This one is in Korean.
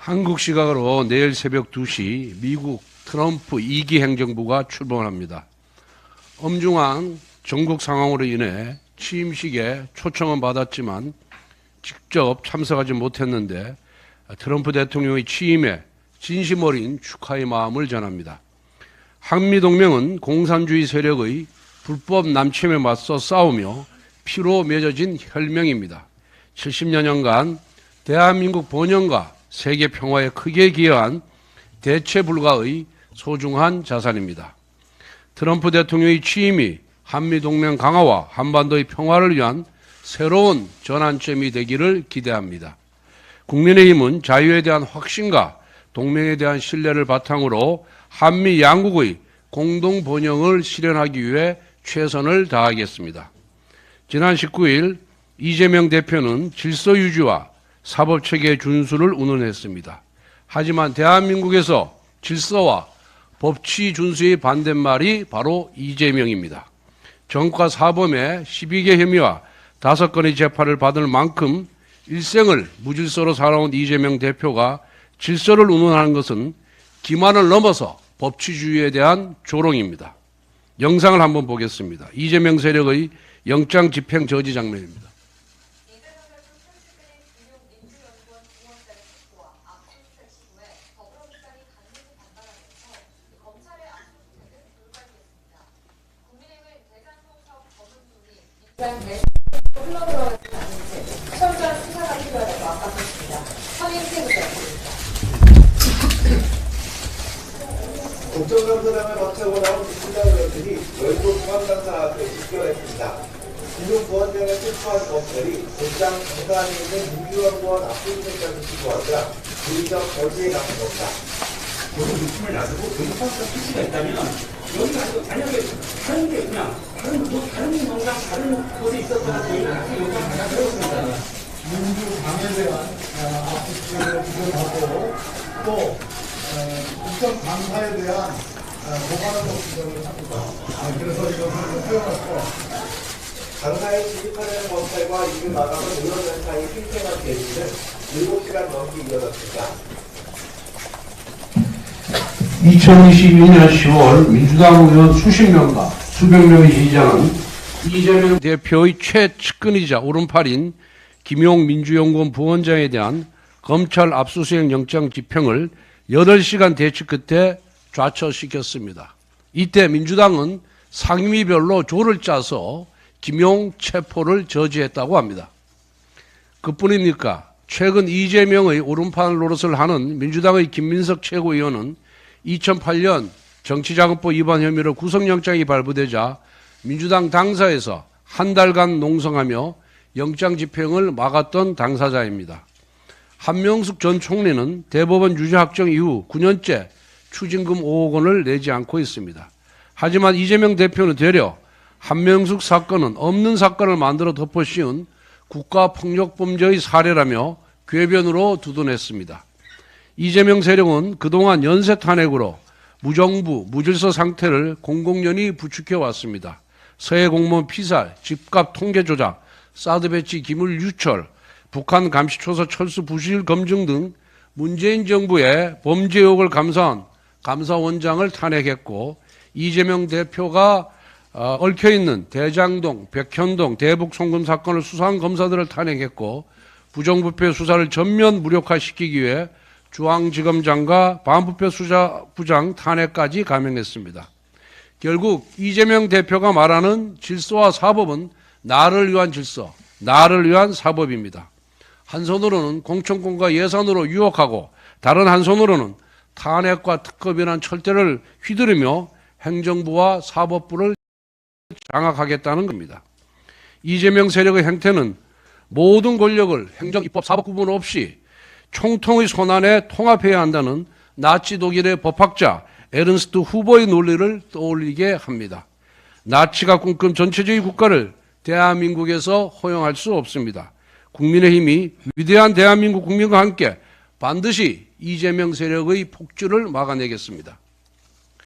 한국 시각으로 내일 새벽 2시 미국 트럼프 2기 행정부가 출범합니다. 엄중한 전국 상황으로 인해 취임식에 초청은 받았지만 직접 참석하지 못했는데 트럼프 대통령의 취임에 진심 어린 축하의 마음을 전합니다. 한미동맹은 공산주의 세력의 불법 남침에 맞서 싸우며 피로 맺어진 혈명입니다. 70여 년간 대한민국 번영과 세계 평화에 크게 기여한 대체 불가의 소중한 자산입니다. 트럼프 대통령의 취임이 한미동맹 강화와 한반도의 평화를 위한 새로운 전환점이 되기를 기대합니다. 국민의힘은 자유에 대한 확신과 동맹에 대한 신뢰를 바탕으로 한미 양국의 공동 번영을 실현하기 위해 최선을 다하겠습니다. 지난 19일 이재명 대표는 질서 유지와 사법체계 준수를 운운했습니다. 하지만 대한민국에서 질서와 법치 준수의 반대말이 바로 이재명입니다. 정과 사범의 12개 혐의와 5건의 재판을 받을 만큼 일생을 무질서로 살아온 이재명 대표가 질서를 운운하는 것은 기만을 넘어서 법치주의에 대한 조롱입니다. 영상을 한번 보겠습니다. 이재명 세력의 영장 집행 저지 장면입니다. 철저한 수사가 필요하다고 압박했습니다. 황인태 부장입니다. 국정감사장을 맡고 나온 민주당 의원들이 외부 중앙당사를 집결했습니다. 김용부원장을 체포한 검찰이 곧장 강사 안에 있는 민주연구원 압수수색까지 시도하자 물리적 저지에 나선 겁니다. 모든 느낌을 놔두고 교육학과 필수가 있다면 여기 가서 만약에 다른 게 그냥 다른 영상 다른 곳에 있었다가 저희는 그 영상 하나 들었습니다. 민주당에 대한 압수수색을 주장하고 또 국정 감사에 대한 보관을 주장을 합니다. 그래서 이것을 허용할 수 없습니다. 강사에 진입하려는 검찰과 이를 마감한 의원단 사이 팽팽한 대립은 7시간 넘게 이어졌습니다. 2022년 10월 민주당 의원 수십 명과 수백 명의 지지자는 이재명 대표의 최측근이자 오른팔인 김용 민주연구원 부원장에 대한 검찰 압수수색 영장 집행을 8시간 대치 끝에 좌처시켰습니다. 이때 민주당은 상임위별로 조를 짜서 김용 체포를 저지했다고 합니다. 그뿐입니까? 최근 이재명의 오른팔 노릇을 하는 민주당의 김민석 최고위원은 2008년 정치자금법 위반 혐의로 구속영장이 발부되자 민주당 당사에서 한 달간 농성하며 영장 집행을 막았던 당사자입니다. 한명숙 전 총리는 대법원 유죄 확정 이후 9년째 추징금 5억 원을 내지 않고 있습니다. 하지만 이재명 대표는 되려 한명숙 사건은 없는 사건을 만들어 덮어씌운 국가폭력범죄의 사례라며 궤변으로 두둔했습니다. 이재명 세력은 그동안 연쇄 탄핵으로 무정부, 무질서 상태를 공공연히 부추겨 왔습니다. 서해 공무원 피살, 집값 통계 조작, 사드 배치 기물 유출, 북한 감시초소 철수 부실 검증 등 문재인 정부의 범죄 의혹을 감사한 감사원장을 탄핵했고 이재명 대표가 얽혀있는 대장동, 백현동, 대북 송금 사건을 수사한 검사들을 탄핵했고 부정부패 수사를 전면 무력화시키기 위해 중앙지검장과 반부패 수사부장 탄핵까지 감행했습니다. 결국 이재명 대표가 말하는 질서와 사법은 나를 위한 질서, 나를 위한 사법입니다. 한 손으로는 공천권과 예산으로 유혹하고 다른 한 손으로는 탄핵과 특검이란 철대를 휘두르며 행정부와 사법부를 장악하겠다는 겁니다. 이재명 세력의 행태는 모든 권력을 행정, 입법, 사법 구분 없이 총통의 손안에 통합해야 한다는 나치 독일의 법학자 에른스트 후보의 논리를 떠올리게 합니다. 나치가 꿈꾼 전체주의 국가를 대한민국에서 허용할 수 없습니다. 국민의힘이 위대한 대한민국 국민과 함께 반드시 이재명 세력의 폭주를 막아내겠습니다.